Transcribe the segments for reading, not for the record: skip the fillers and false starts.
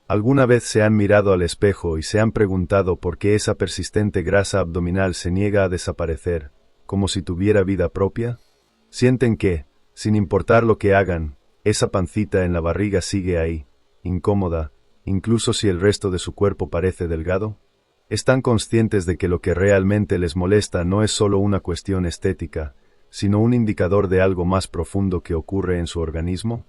¿Alguna vez se han mirado al espejo y se han preguntado por qué esa persistente grasa abdominal se niega a desaparecer, como si tuviera vida propia? ¿Sienten que, sin importar lo que hagan, esa pancita en la barriga sigue ahí, incómoda, incluso si el resto de su cuerpo parece delgado? ¿Están conscientes de que lo que realmente les molesta no es solo una cuestión estética, sino un indicador de algo más profundo que ocurre en su organismo?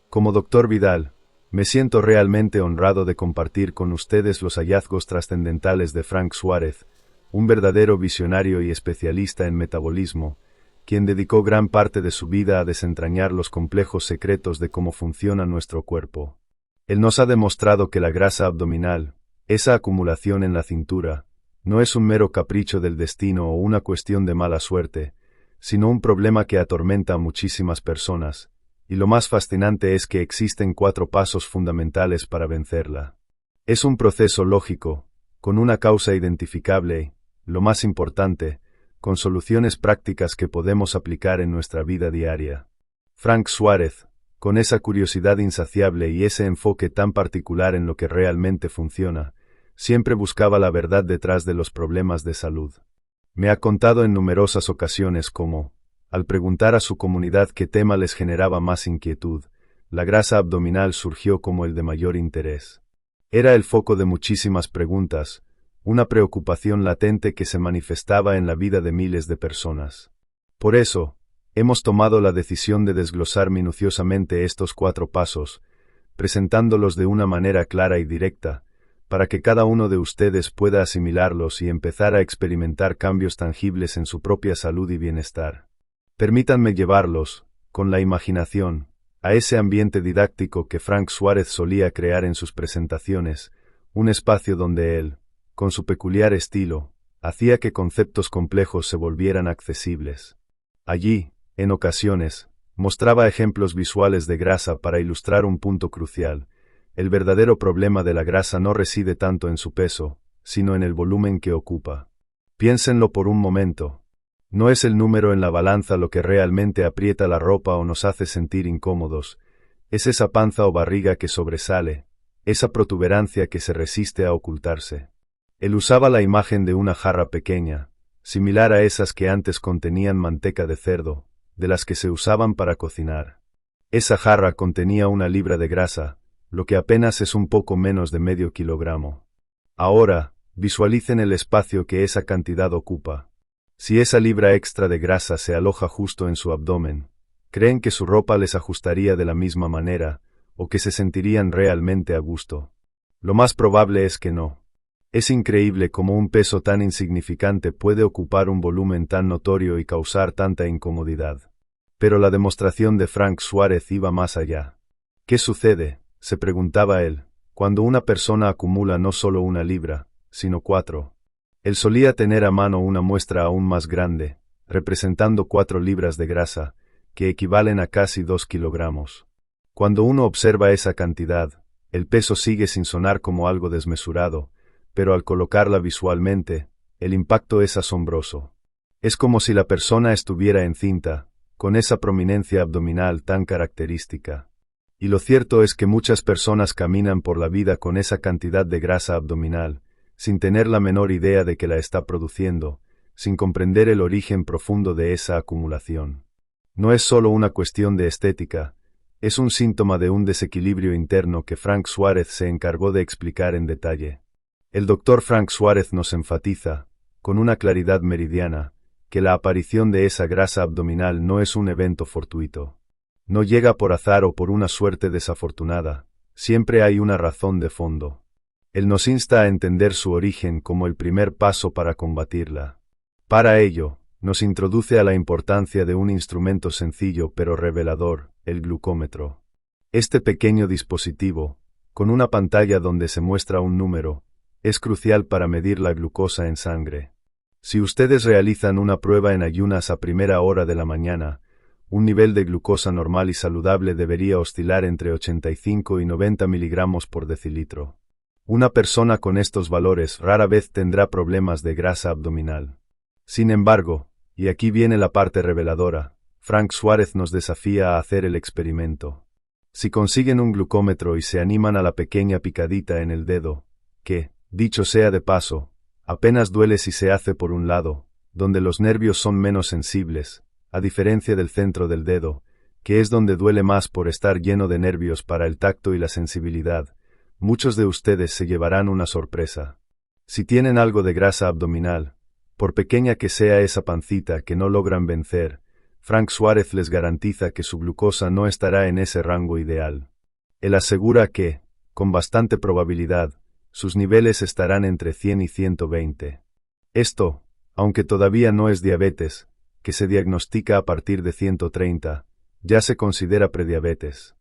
Como Dr. Vidal, me siento realmente honrado de compartir con ustedes los hallazgos trascendentales de Frank Suárez, un verdadero visionario y especialista en metabolismo, quien dedicó gran parte de su vida a desentrañar los complejos secretos de cómo funciona nuestro cuerpo. Él nos ha demostrado que la grasa abdominal, esa acumulación en la cintura, no es un mero capricho del destino o una cuestión de mala suerte, sino un problema que atormenta a muchísimas personas, y lo más fascinante es que existen 4 pasos fundamentales para vencerla. Es un proceso lógico, con una causa identificable y, lo más importante, con soluciones prácticas que podemos aplicar en nuestra vida diaria. Frank Suárez, con esa curiosidad insaciable y ese enfoque tan particular en lo que realmente funciona, siempre buscaba la verdad detrás de los problemas de salud. Me ha contado en numerosas ocasiones cómo, al preguntar a su comunidad qué tema les generaba más inquietud, la grasa abdominal surgió como el de mayor interés. Era el foco de muchísimas preguntas, una preocupación latente que se manifestaba en la vida de miles de personas. Por eso, hemos tomado la decisión de desglosar minuciosamente estos 4 pasos, presentándolos de una manera clara y directa, para que cada uno de ustedes pueda asimilarlos y empezar a experimentar cambios tangibles en su propia salud y bienestar. Permítanme llevarlos, con la imaginación, a ese ambiente didáctico que Frank Suárez solía crear en sus presentaciones, un espacio donde él, con su peculiar estilo, hacía que conceptos complejos se volvieran accesibles. Allí, en ocasiones, mostraba ejemplos visuales de grasa para ilustrar un punto crucial. El verdadero problema de la grasa no reside tanto en su peso, sino en el volumen que ocupa. Piénsenlo por un momento. No es el número en la balanza lo que realmente aprieta la ropa o nos hace sentir incómodos, es esa panza o barriga que sobresale, esa protuberancia que se resiste a ocultarse. Él usaba la imagen de una jarra pequeña, similar a esas que antes contenían manteca de cerdo, de las que se usaban para cocinar. Esa jarra contenía 1 libra de grasa, lo que apenas es un poco menos de medio kilogramo. Ahora, visualicen el espacio que esa cantidad ocupa. Si esa libra extra de grasa se aloja justo en su abdomen, ¿creen que su ropa les ajustaría de la misma manera, o que se sentirían realmente a gusto? Lo más probable es que no. Es increíble cómo un peso tan insignificante puede ocupar un volumen tan notorio y causar tanta incomodidad. Pero la demostración de Frank Suárez iba más allá. ¿Qué sucede?, se preguntaba él, cuando una persona acumula no solo 1 libra, sino 4. Él solía tener a mano una muestra aún más grande, representando 4 libras de grasa, que equivalen a casi 2 kilogramos. Cuando uno observa esa cantidad, el peso sigue sin sonar como algo desmesurado, pero al colocarla visualmente, el impacto es asombroso. Es como si la persona estuviera encinta, con esa prominencia abdominal tan característica. Y lo cierto es que muchas personas caminan por la vida con esa cantidad de grasa abdominal, sin tener la menor idea de que la está produciendo, sin comprender el origen profundo de esa acumulación. No es solo una cuestión de estética, es un síntoma de un desequilibrio interno que Frank Suárez se encargó de explicar en detalle. El Dr. Frank Suárez nos enfatiza, con una claridad meridiana, que la aparición de esa grasa abdominal no es un evento fortuito. No llega por azar o por una suerte desafortunada, siempre hay una razón de fondo. Él nos insta a entender su origen como el primer paso para combatirla. Para ello, nos introduce a la importancia de un instrumento sencillo pero revelador, el glucómetro. Este pequeño dispositivo, con una pantalla donde se muestra un número, es crucial para medir la glucosa en sangre. Si ustedes realizan una prueba en ayunas a primera hora de la mañana, un nivel de glucosa normal y saludable debería oscilar entre 85 y 90 miligramos por decilitro. Una persona con estos valores rara vez tendrá problemas de grasa abdominal. Sin embargo, y aquí viene la parte reveladora, Frank Suárez nos desafía a hacer el experimento. Si consiguen un glucómetro y se animan a la pequeña picadita en el dedo, que, dicho sea de paso, apenas duele si se hace por un lado, donde los nervios son menos sensibles, a diferencia del centro del dedo, que es donde duele más por estar lleno de nervios para el tacto y la sensibilidad, muchos de ustedes se llevarán una sorpresa. Si tienen algo de grasa abdominal, por pequeña que sea esa pancita que no logran vencer, Frank Suárez les garantiza que su glucosa no estará en ese rango ideal. Él asegura que, con bastante probabilidad, sus niveles estarán entre 100 y 120. Esto, aunque todavía no es diabetes, que se diagnostica a partir de 130, ya se considera prediabetes.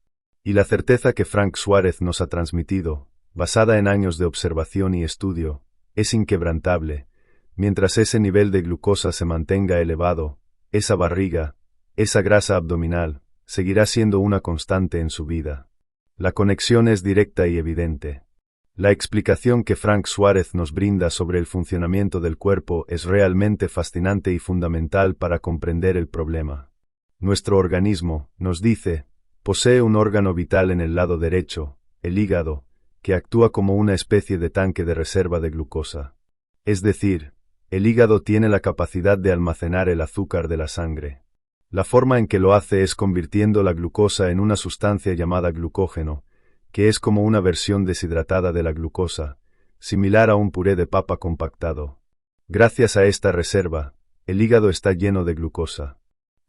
Y la certeza que Frank Suárez nos ha transmitido, basada en años de observación y estudio, es inquebrantable. Mientras ese nivel de glucosa se mantenga elevado, esa barriga, esa grasa abdominal, seguirá siendo una constante en su vida. La conexión es directa y evidente. La explicación que Frank Suárez nos brinda sobre el funcionamiento del cuerpo es realmente fascinante y fundamental para comprender el problema. Nuestro organismo, nos dice, posee un órgano vital en el lado derecho, el hígado, que actúa como una especie de tanque de reserva de glucosa. Es decir, el hígado tiene la capacidad de almacenar el azúcar de la sangre. La forma en que lo hace es convirtiendo la glucosa en una sustancia llamada glucógeno, que es como una versión deshidratada de la glucosa, similar a un puré de papa compactado. Gracias a esta reserva, el hígado está lleno de glucosa.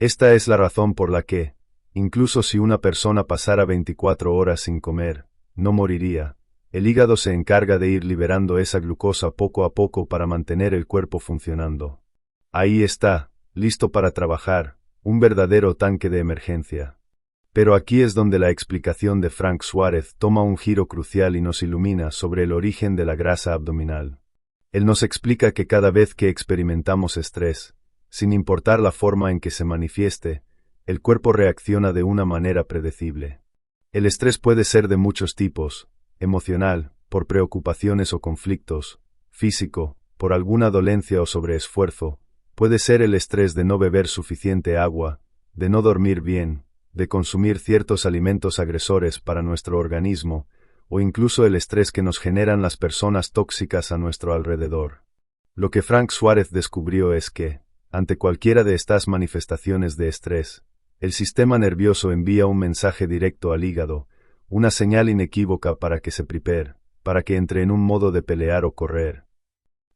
Esta es la razón por la que, incluso si una persona pasara 24 horas sin comer, no moriría. El hígado se encarga de ir liberando esa glucosa poco a poco para mantener el cuerpo funcionando. Ahí está, listo para trabajar, un verdadero tanque de emergencia. Pero aquí es donde la explicación de Frank Suárez toma un giro crucial y nos ilumina sobre el origen de la grasa abdominal. Él nos explica que cada vez que experimentamos estrés, sin importar la forma en que se manifieste, el cuerpo reacciona de una manera predecible. El estrés puede ser de muchos tipos: emocional, por preocupaciones o conflictos; físico, por alguna dolencia o sobreesfuerzo; puede ser el estrés de no beber suficiente agua, de no dormir bien, de consumir ciertos alimentos agresores para nuestro organismo, o incluso el estrés que nos generan las personas tóxicas a nuestro alrededor. Lo que Frank Suárez descubrió es que, ante cualquiera de estas manifestaciones de estrés, el sistema nervioso envía un mensaje directo al hígado, una señal inequívoca para que se prepare, para que entre en un modo de pelear o correr.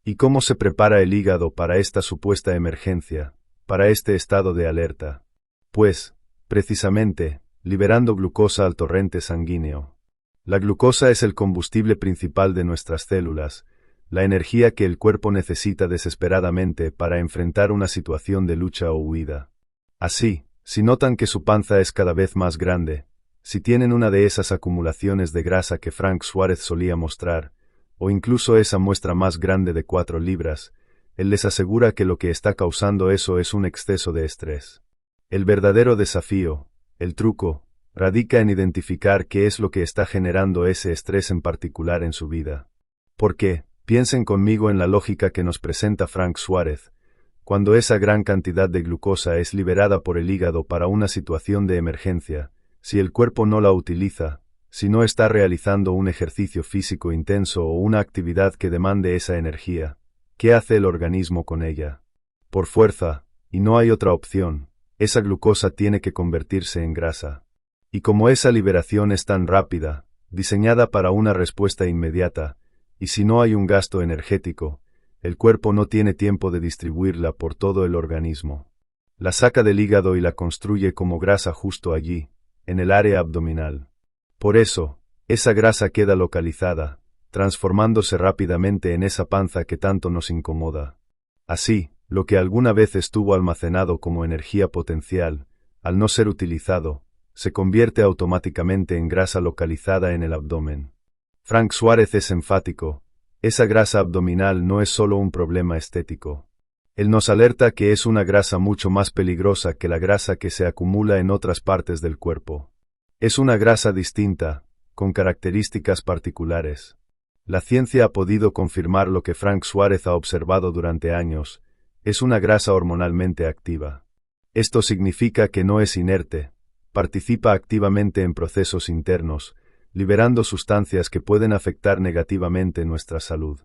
¿Y cómo se prepara el hígado para esta supuesta emergencia, para este estado de alerta? Pues, precisamente, liberando glucosa al torrente sanguíneo. La glucosa es el combustible principal de nuestras células, la energía que el cuerpo necesita desesperadamente para enfrentar una situación de lucha o huida. Así, si notan que su panza es cada vez más grande, si tienen una de esas acumulaciones de grasa que Frank Suárez solía mostrar, o incluso esa muestra más grande de 4 libras, él les asegura que lo que está causando eso es un exceso de estrés. El verdadero desafío, el truco, radica en identificar qué es lo que está generando ese estrés en particular en su vida. Porque, piensen conmigo en la lógica que nos presenta Frank Suárez, cuando esa gran cantidad de glucosa es liberada por el hígado para una situación de emergencia, si el cuerpo no la utiliza, si no está realizando un ejercicio físico intenso o una actividad que demande esa energía, ¿qué hace el organismo con ella? Por fuerza, y no hay otra opción, esa glucosa tiene que convertirse en grasa. Y como esa liberación es tan rápida, diseñada para una respuesta inmediata, y si no hay un gasto energético, el cuerpo no tiene tiempo de distribuirla por todo el organismo. La saca del hígado y la construye como grasa justo allí, en el área abdominal. Por eso, esa grasa queda localizada, transformándose rápidamente en esa panza que tanto nos incomoda. Así, lo que alguna vez estuvo almacenado como energía potencial, al no ser utilizado, se convierte automáticamente en grasa localizada en el abdomen. Frank Suárez es enfático: esa grasa abdominal no es solo un problema estético. Él nos alerta que es una grasa mucho más peligrosa que la grasa que se acumula en otras partes del cuerpo. Es una grasa distinta, con características particulares. La ciencia ha podido confirmar lo que Frank Suárez ha observado durante años: es una grasa hormonalmente activa. Esto significa que no es inerte, participa activamente en procesos internos, liberando sustancias que pueden afectar negativamente nuestra salud.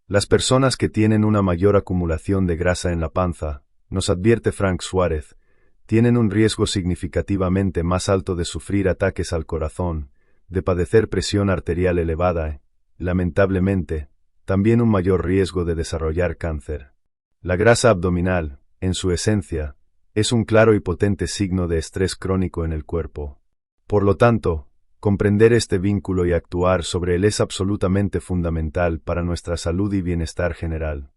Las personas que tienen una mayor acumulación de grasa en la panza, nos advierte Frank Suárez, tienen un riesgo significativamente más alto de sufrir ataques al corazón, de padecer presión arterial elevada y, lamentablemente, también un mayor riesgo de desarrollar cáncer. La grasa abdominal, en su esencia, es un claro y potente signo de estrés crónico en el cuerpo. Por lo tanto, comprender este vínculo y actuar sobre él es absolutamente fundamental para nuestra salud y bienestar general.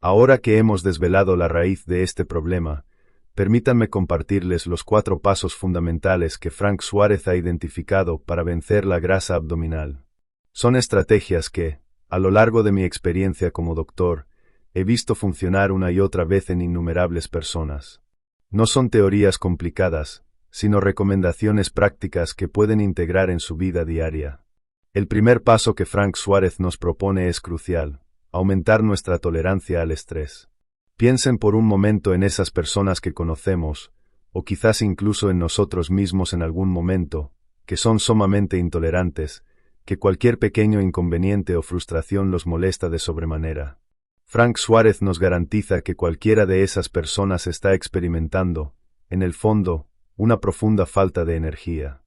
Ahora que hemos desvelado la raíz de este problema, permítanme compartirles los 4 pasos fundamentales que Frank Suárez ha identificado para vencer la grasa abdominal. Son estrategias que, a lo largo de mi experiencia como doctor, he visto funcionar una y otra vez en innumerables personas. No son teorías complicadas, sino recomendaciones prácticas que pueden integrar en su vida diaria. El primer paso que Frank Suárez nos propone es crucial: aumentar nuestra tolerancia al estrés. Piensen por un momento en esas personas que conocemos, o quizás incluso en nosotros mismos en algún momento, que son sumamente intolerantes, que cualquier pequeño inconveniente o frustración los molesta de sobremanera. Frank Suárez nos garantiza que cualquiera de esas personas está experimentando, en el fondo, una profunda falta de energía.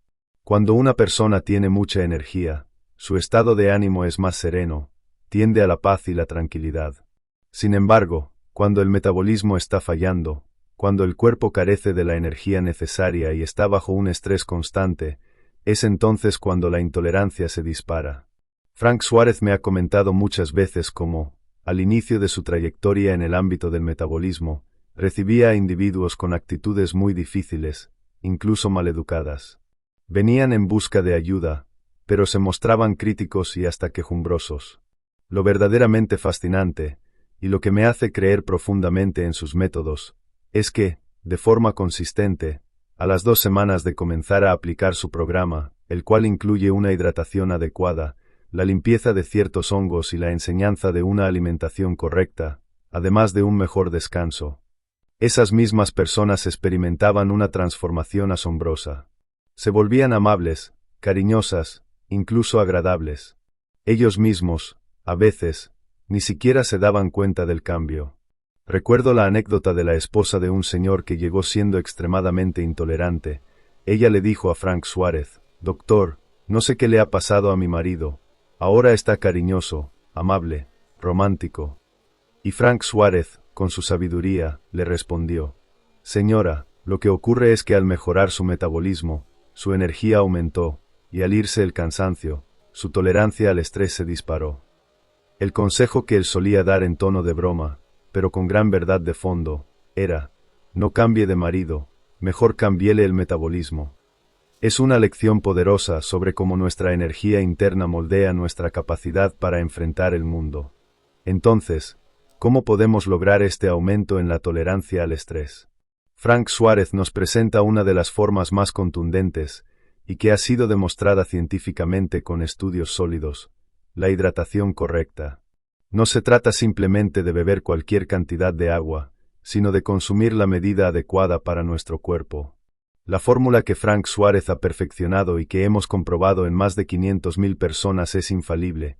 Cuando una persona tiene mucha energía, su estado de ánimo es más sereno, tiende a la paz y la tranquilidad. Sin embargo, cuando el metabolismo está fallando, cuando el cuerpo carece de la energía necesaria y está bajo un estrés constante, es entonces cuando la intolerancia se dispara. Frank Suárez me ha comentado muchas veces cómo, al inicio de su trayectoria en el ámbito del metabolismo, recibía a individuos con actitudes muy difíciles, incluso maleducadas. Venían en busca de ayuda, pero se mostraban críticos y hasta quejumbrosos. Lo verdaderamente fascinante, y lo que me hace creer profundamente en sus métodos, es que, de forma consistente, a las 2 semanas de comenzar a aplicar su programa, el cual incluye una hidratación adecuada, la limpieza de ciertos hongos y la enseñanza de una alimentación correcta, además de un mejor descanso, esas mismas personas experimentaban una transformación asombrosa. Se volvían amables, cariñosas, incluso agradables. Ellos mismos, a veces, ni siquiera se daban cuenta del cambio. Recuerdo la anécdota de la esposa de un señor que llegó siendo extremadamente intolerante. Ella le dijo a Frank Suárez: «Doctor, no sé qué le ha pasado a mi marido. Ahora está cariñoso, amable, romántico». Y Frank Suárez, con su sabiduría, le respondió: «Señora, lo que ocurre es que al mejorar su metabolismo, su energía aumentó, y al irse el cansancio, su tolerancia al estrés se disparó». El consejo que él solía dar en tono de broma, pero con gran verdad de fondo, era: «No cambie de marido, mejor cámbiele el metabolismo». Es una lección poderosa sobre cómo nuestra energía interna moldea nuestra capacidad para enfrentar el mundo. Entonces, ¿cómo podemos lograr este aumento en la tolerancia al estrés? Frank Suárez nos presenta una de las formas más contundentes, y que ha sido demostrada científicamente con estudios sólidos: la hidratación correcta. No se trata simplemente de beber cualquier cantidad de agua, sino de consumir la medida adecuada para nuestro cuerpo. La fórmula que Frank Suárez ha perfeccionado y que hemos comprobado en más de 500.000 personas es infalible.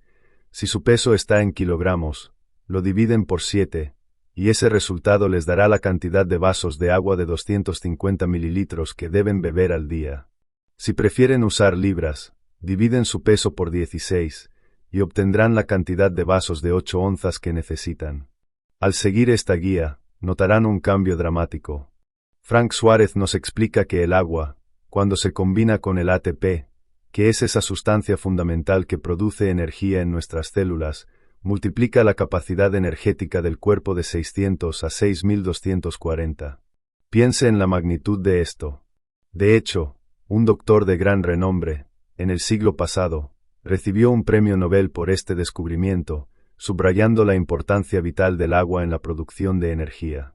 Si su peso está en kilogramos, lo dividen por 7, y ese resultado les dará la cantidad de vasos de agua de 250 mililitros que deben beber al día. Si prefieren usar libras, dividen su peso por 16, y obtendrán la cantidad de vasos de 8 onzas que necesitan. Al seguir esta guía, notarán un cambio dramático. Frank Suárez nos explica que el agua, cuando se combina con el ATP, que es esa sustancia fundamental que produce energía en nuestras células, multiplica la capacidad energética del cuerpo de 600 a 6.240. Piense en la magnitud de esto. De hecho, un doctor de gran renombre, en el siglo pasado, recibió un premio Nobel por este descubrimiento, subrayando la importancia vital del agua en la producción de energía.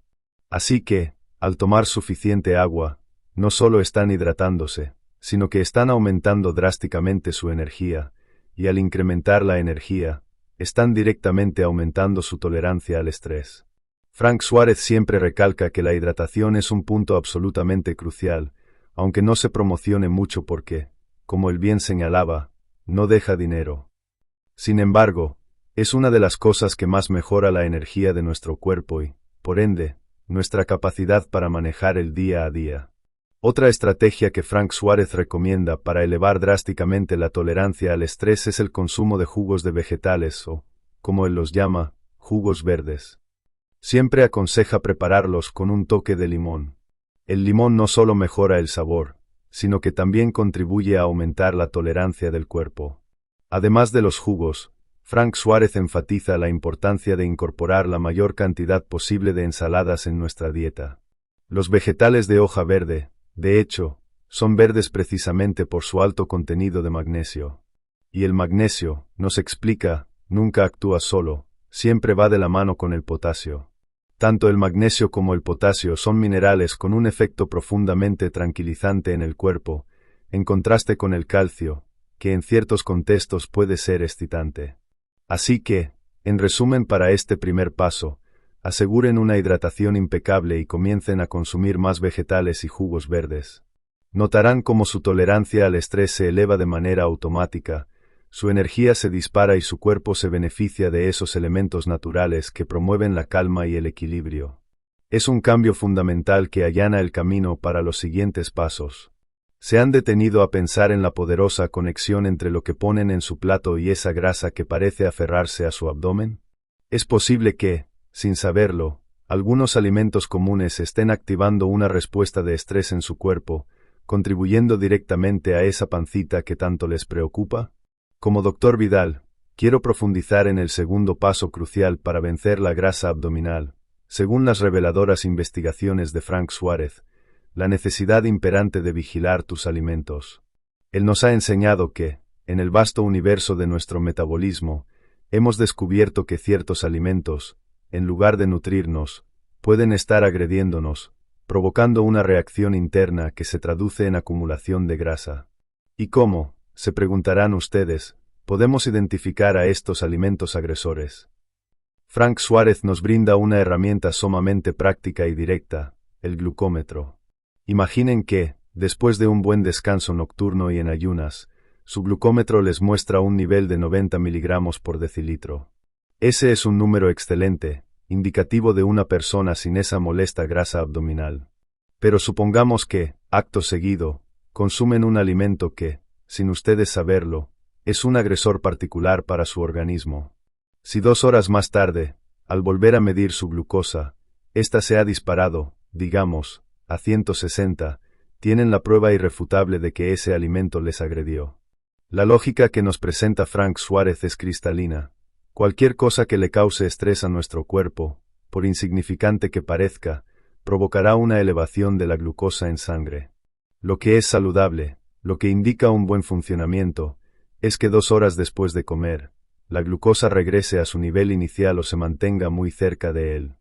Así que, al tomar suficiente agua, no solo están hidratándose, sino que están aumentando drásticamente su energía, y al incrementar la energía, están directamente aumentando su tolerancia al estrés. Frank Suárez siempre recalca que la hidratación es un punto absolutamente crucial, aunque no se promocione mucho porque, como él bien señalaba, no deja dinero. Sin embargo, es una de las cosas que más mejora la energía de nuestro cuerpo y, por ende, nuestra capacidad para manejar el día a día. Otra estrategia que Frank Suárez recomienda para elevar drásticamente la tolerancia al estrés es el consumo de jugos de vegetales o, como él los llama, jugos verdes. Siempre aconseja prepararlos con un toque de limón. El limón no solo mejora el sabor, sino que también contribuye a aumentar la tolerancia del cuerpo. Además de los jugos, Frank Suárez enfatiza la importancia de incorporar la mayor cantidad posible de ensaladas en nuestra dieta. Los vegetales de hoja verde, de hecho, son verdes precisamente por su alto contenido de magnesio. Y el magnesio, nos explica, nunca actúa solo, siempre va de la mano con el potasio. Tanto el magnesio como el potasio son minerales con un efecto profundamente tranquilizante en el cuerpo, en contraste con el calcio, que en ciertos contextos puede ser excitante. Así que, en resumen para este primer paso, aseguren una hidratación impecable y comiencen a consumir más vegetales y jugos verdes. Notarán cómo su tolerancia al estrés se eleva de manera automática, su energía se dispara y su cuerpo se beneficia de esos elementos naturales que promueven la calma y el equilibrio. Es un cambio fundamental que allana el camino para los siguientes pasos. ¿Se han detenido a pensar en la poderosa conexión entre lo que ponen en su plato y esa grasa que parece aferrarse a su abdomen? Es posible que, sin saberlo, algunos alimentos comunes estén activando una respuesta de estrés en su cuerpo, contribuyendo directamente a esa pancita que tanto les preocupa. Como Dr. Vidal, quiero profundizar en el segundo paso crucial para vencer la grasa abdominal. Según las reveladoras investigaciones de Frank Suárez, la necesidad imperante de vigilar tus alimentos. Él nos ha enseñado que, en el vasto universo de nuestro metabolismo, hemos descubierto que ciertos alimentos, en lugar de nutrirnos, pueden estar agrediéndonos, provocando una reacción interna que se traduce en acumulación de grasa. ¿Y cómo, se preguntarán ustedes, podemos identificar a estos alimentos agresores? Frank Suárez nos brinda una herramienta sumamente práctica y directa, el glucómetro. Imaginen que, después de un buen descanso nocturno y en ayunas, su glucómetro les muestra un nivel de 90 miligramos por decilitro. Ese es un número excelente, indicativo de una persona sin esa molesta grasa abdominal. Pero supongamos que, acto seguido, consumen un alimento que, sin ustedes saberlo, es un agresor particular para su organismo. Si 2 horas más tarde, al volver a medir su glucosa, ésta se ha disparado, digamos, a 160, tienen la prueba irrefutable de que ese alimento les agredió. La lógica que nos presenta Frank Suárez es cristalina. Cualquier cosa que le cause estrés a nuestro cuerpo, por insignificante que parezca, provocará una elevación de la glucosa en sangre. Lo que es saludable, lo que indica un buen funcionamiento, es que 2 horas después de comer, la glucosa regrese a su nivel inicial o se mantenga muy cerca de él.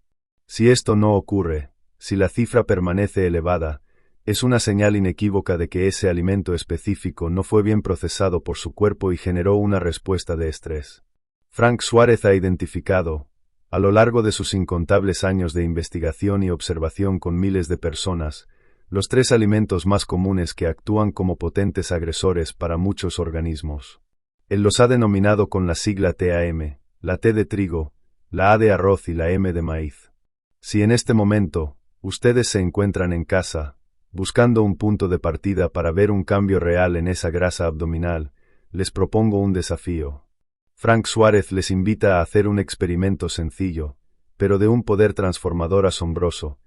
Si esto no ocurre, si la cifra permanece elevada, es una señal inequívoca de que ese alimento específico no fue bien procesado por su cuerpo y generó una respuesta de estrés. Frank Suárez ha identificado, a lo largo de sus incontables años de investigación y observación con miles de personas, los 3 alimentos más comunes que actúan como potentes agresores para muchos organismos. Él los ha denominado con la sigla TAM, la T de trigo, la A de arroz y la M de maíz. Si en este momento, ustedes se encuentran en casa, buscando un punto de partida para ver un cambio real en esa grasa abdominal, les propongo un desafío. Frank Suárez les invita a hacer un experimento sencillo, pero de un poder transformador asombroso.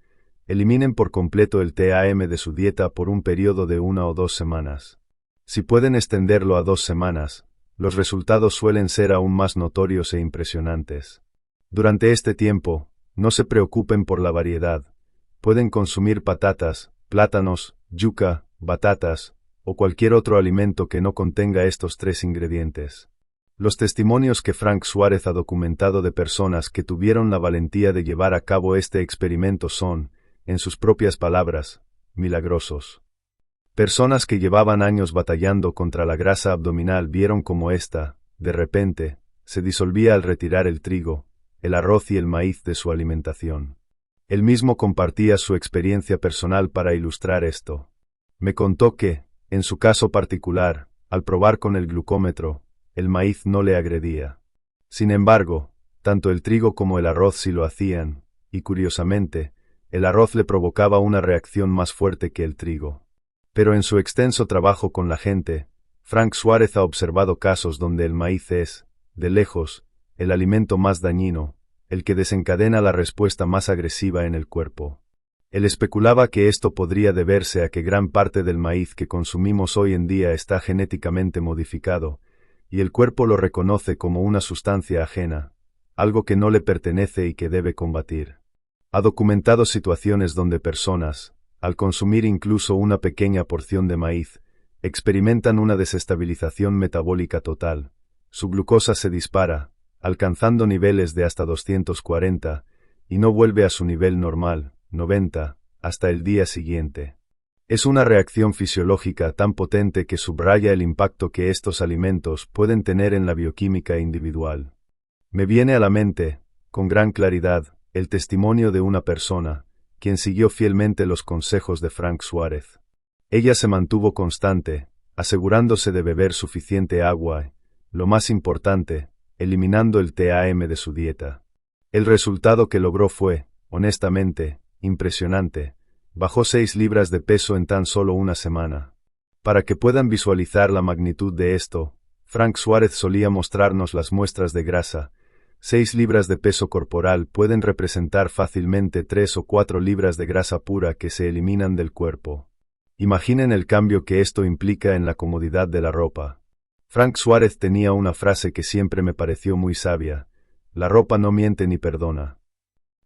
Eliminen por completo el TAM de su dieta por un periodo de 1 o 2 semanas. Si pueden extenderlo a 2 semanas, los resultados suelen ser aún más notorios e impresionantes. Durante este tiempo, no se preocupen por la variedad. Pueden consumir patatas, plátanos, yuca, batatas, o cualquier otro alimento que no contenga estos 3 ingredientes. Los testimonios que Frank Suárez ha documentado de personas que tuvieron la valentía de llevar a cabo este experimento son, en sus propias palabras, milagrosos. Personas que llevaban años batallando contra la grasa abdominal vieron cómo ésta, de repente, se disolvía al retirar el trigo, el arroz y el maíz de su alimentación. Él mismo compartía su experiencia personal para ilustrar esto. Me contó que, en su caso particular, al probar con el glucómetro, el maíz no le agredía. Sin embargo, tanto el trigo como el arroz sí lo hacían, y curiosamente, el arroz le provocaba una reacción más fuerte que el trigo. Pero en su extenso trabajo con la gente, Frank Suárez ha observado casos donde el maíz es, de lejos, el alimento más dañino, el que desencadena la respuesta más agresiva en el cuerpo. Él especulaba que esto podría deberse a que gran parte del maíz que consumimos hoy en día está genéticamente modificado, y el cuerpo lo reconoce como una sustancia ajena, algo que no le pertenece y que debe combatir. Ha documentado situaciones donde personas, al consumir incluso una pequeña porción de maíz, experimentan una desestabilización metabólica total. Su glucosa se dispara, alcanzando niveles de hasta 240, y no vuelve a su nivel normal, 90, hasta el día siguiente. Es una reacción fisiológica tan potente que subraya el impacto que estos alimentos pueden tener en la bioquímica individual. Me viene a la mente, con gran claridad, el testimonio de una persona, quien siguió fielmente los consejos de Frank Suárez. Ella se mantuvo constante, asegurándose de beber suficiente agua, lo más importante, eliminando el TAM de su dieta. El resultado que logró fue, honestamente, impresionante. Bajó 6 libras de peso en tan solo una semana. Para que puedan visualizar la magnitud de esto, Frank Suárez solía mostrarnos las muestras de grasa. 6 libras de peso corporal pueden representar fácilmente 3 o 4 libras de grasa pura que se eliminan del cuerpo. Imaginen el cambio que esto implica en la comodidad de la ropa. Frank Suárez tenía una frase que siempre me pareció muy sabia: la ropa no miente ni perdona.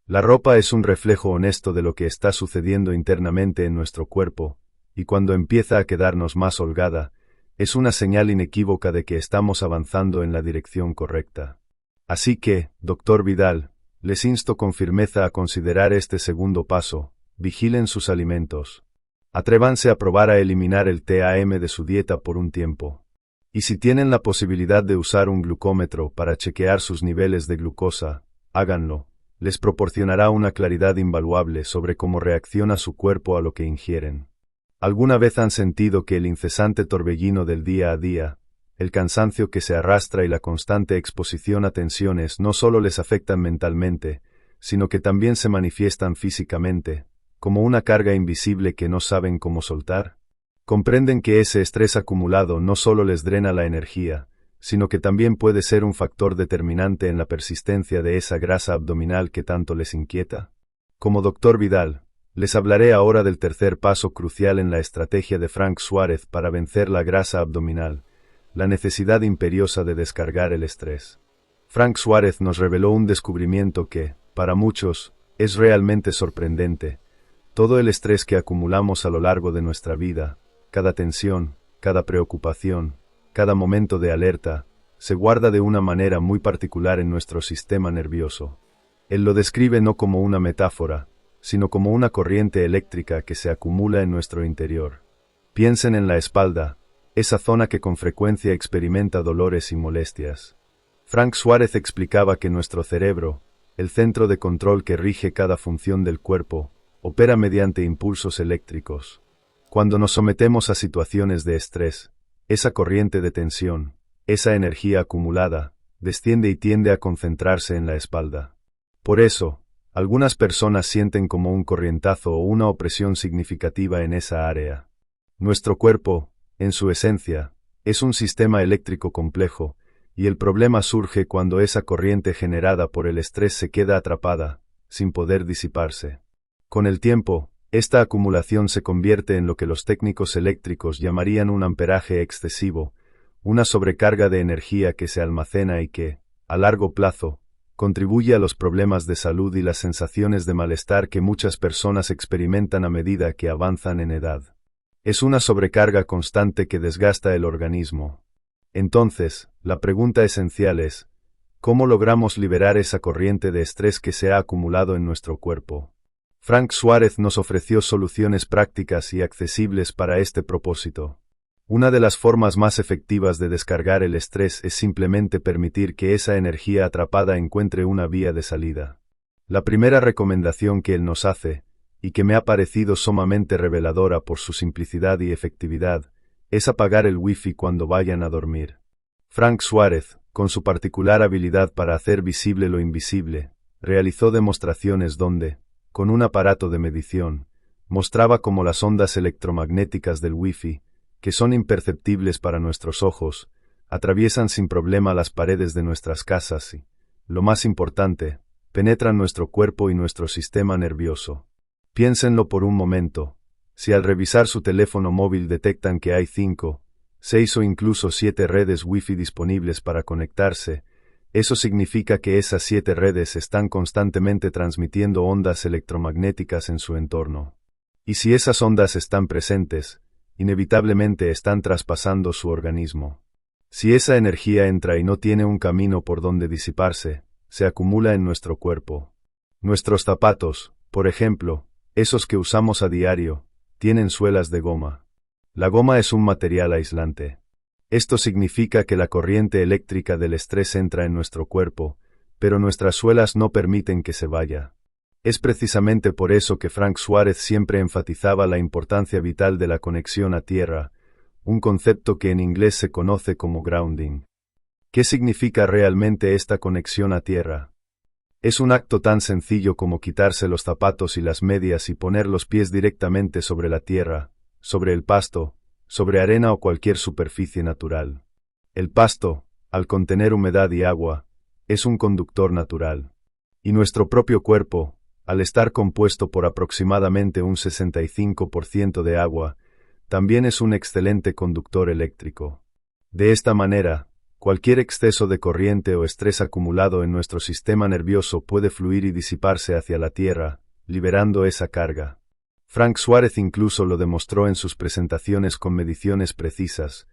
La ropa es un reflejo honesto de lo que está sucediendo internamente en nuestro cuerpo, y cuando empieza a quedarnos más holgada, es una señal inequívoca de que estamos avanzando en la dirección correcta. Así que, Dr. Vidal, les insto con firmeza a considerar este segundo paso: vigilen sus alimentos. Atrévanse a probar a eliminar el TAM de su dieta por un tiempo. Y si tienen la posibilidad de usar un glucómetro para chequear sus niveles de glucosa, háganlo. Les proporcionará una claridad invaluable sobre cómo reacciona su cuerpo a lo que ingieren. ¿Alguna vez han sentido que el incesante torbellino del día a día, el cansancio que se arrastra y la constante exposición a tensiones no solo les afectan mentalmente, sino que también se manifiestan físicamente, como una carga invisible que no saben cómo soltar? Comprenden que ese estrés acumulado no solo les drena la energía, sino que también puede ser un factor determinante en la persistencia de esa grasa abdominal que tanto les inquieta. Como Dr. Vidal, les hablaré ahora del tercer paso crucial en la estrategia de Frank Suárez para vencer la grasa abdominal, la necesidad imperiosa de descargar el estrés. Frank Suárez nos reveló un descubrimiento que, para muchos, es realmente sorprendente. Todo el estrés que acumulamos a lo largo de nuestra vida, cada tensión, cada preocupación, cada momento de alerta, se guarda de una manera muy particular en nuestro sistema nervioso. Él lo describe no como una metáfora, sino como una corriente eléctrica que se acumula en nuestro interior. Piensen en la espalda, esa zona que con frecuencia experimenta dolores y molestias. Frank Suárez explicaba que nuestro cerebro, el centro de control que rige cada función del cuerpo, opera mediante impulsos eléctricos. Cuando nos sometemos a situaciones de estrés, esa corriente de tensión, esa energía acumulada, desciende y tiende a concentrarse en la espalda. Por eso, algunas personas sienten como un corrientazo o una opresión significativa en esa área. Nuestro cuerpo, en su esencia, es un sistema eléctrico complejo, y el problema surge cuando esa corriente generada por el estrés se queda atrapada, sin poder disiparse. Con el tiempo, esta acumulación se convierte en lo que los técnicos eléctricos llamarían un amperaje excesivo, una sobrecarga de energía que se almacena y que, a largo plazo, contribuye a los problemas de salud y las sensaciones de malestar que muchas personas experimentan a medida que avanzan en edad. Es una sobrecarga constante que desgasta el organismo. Entonces, la pregunta esencial es, ¿cómo logramos liberar esa corriente de estrés que se ha acumulado en nuestro cuerpo? Frank Suárez nos ofreció soluciones prácticas y accesibles para este propósito. Una de las formas más efectivas de descargar el estrés es simplemente permitir que esa energía atrapada encuentre una vía de salida. La primera recomendación que él nos hace, y que me ha parecido sumamente reveladora por su simplicidad y efectividad, es apagar el Wi-Fi cuando vayan a dormir. Frank Suárez, con su particular habilidad para hacer visible lo invisible, realizó demostraciones donde, con un aparato de medición, mostraba cómo las ondas electromagnéticas del Wi-Fi, que son imperceptibles para nuestros ojos, atraviesan sin problema las paredes de nuestras casas y, lo más importante, penetran nuestro cuerpo y nuestro sistema nervioso. Piénsenlo por un momento. Si al revisar su teléfono móvil detectan que hay 5, 6 o incluso 7 redes Wi-Fi disponibles para conectarse, eso significa que esas 7 redes están constantemente transmitiendo ondas electromagnéticas en su entorno. Y si esas ondas están presentes, inevitablemente están traspasando su organismo. Si esa energía entra y no tiene un camino por donde disiparse, se acumula en nuestro cuerpo. Nuestros zapatos, por ejemplo, esos que usamos a diario, tienen suelas de goma. La goma es un material aislante. Esto significa que la corriente eléctrica del estrés entra en nuestro cuerpo, pero nuestras suelas no permiten que se vaya. Es precisamente por eso que Frank Suárez siempre enfatizaba la importancia vital de la conexión a tierra, un concepto que en inglés se conoce como grounding. ¿Qué significa realmente esta conexión a tierra? Es un acto tan sencillo como quitarse los zapatos y las medias y poner los pies directamente sobre la tierra, sobre el pasto, sobre arena o cualquier superficie natural. El pasto, al contener humedad y agua, es un conductor natural. Y nuestro propio cuerpo, al estar compuesto por aproximadamente un 65% de agua, también es un excelente conductor eléctrico. De esta manera, cualquier exceso de corriente o estrés acumulado en nuestro sistema nervioso puede fluir y disiparse hacia la tierra, liberando esa carga. Frank Suárez incluso lo demostró en sus presentaciones con mediciones precisas.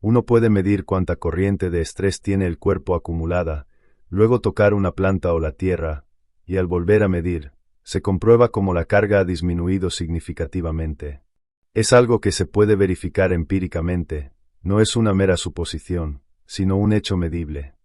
Uno puede medir cuánta corriente de estrés tiene el cuerpo acumulada, luego tocar una planta o la tierra, y al volver a medir, se comprueba cómo la carga ha disminuido significativamente. Es algo que se puede verificar empíricamente, no es una mera suposición, sino un hecho medible.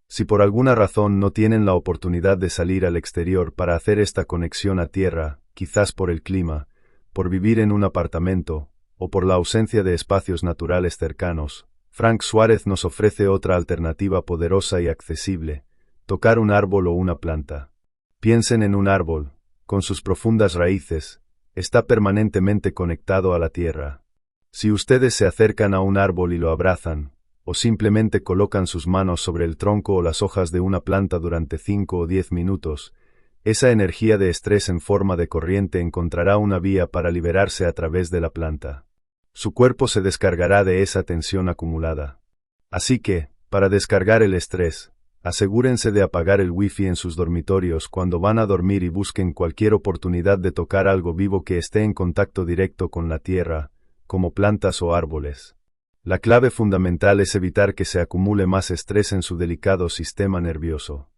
Si por alguna razón no tienen la oportunidad de salir al exterior para hacer esta conexión a tierra, quizás por el clima, por vivir en un apartamento, o por la ausencia de espacios naturales cercanos, Frank Suárez nos ofrece otra alternativa poderosa y accesible: tocar un árbol o una planta. Piensen en un árbol, con sus profundas raíces, está permanentemente conectado a la tierra. Si ustedes se acercan a un árbol y lo abrazan, o simplemente colocan sus manos sobre el tronco o las hojas de una planta durante 5 o 10 minutos, esa energía de estrés en forma de corriente encontrará una vía para liberarse a través de la planta. Su cuerpo se descargará de esa tensión acumulada. Así que, para descargar el estrés, asegúrense de apagar el Wi-Fi en sus dormitorios cuando van a dormir y busquen cualquier oportunidad de tocar algo vivo que esté en contacto directo con la tierra, como plantas o árboles. La clave fundamental es evitar que se acumule más estrés en su delicado sistema nervioso.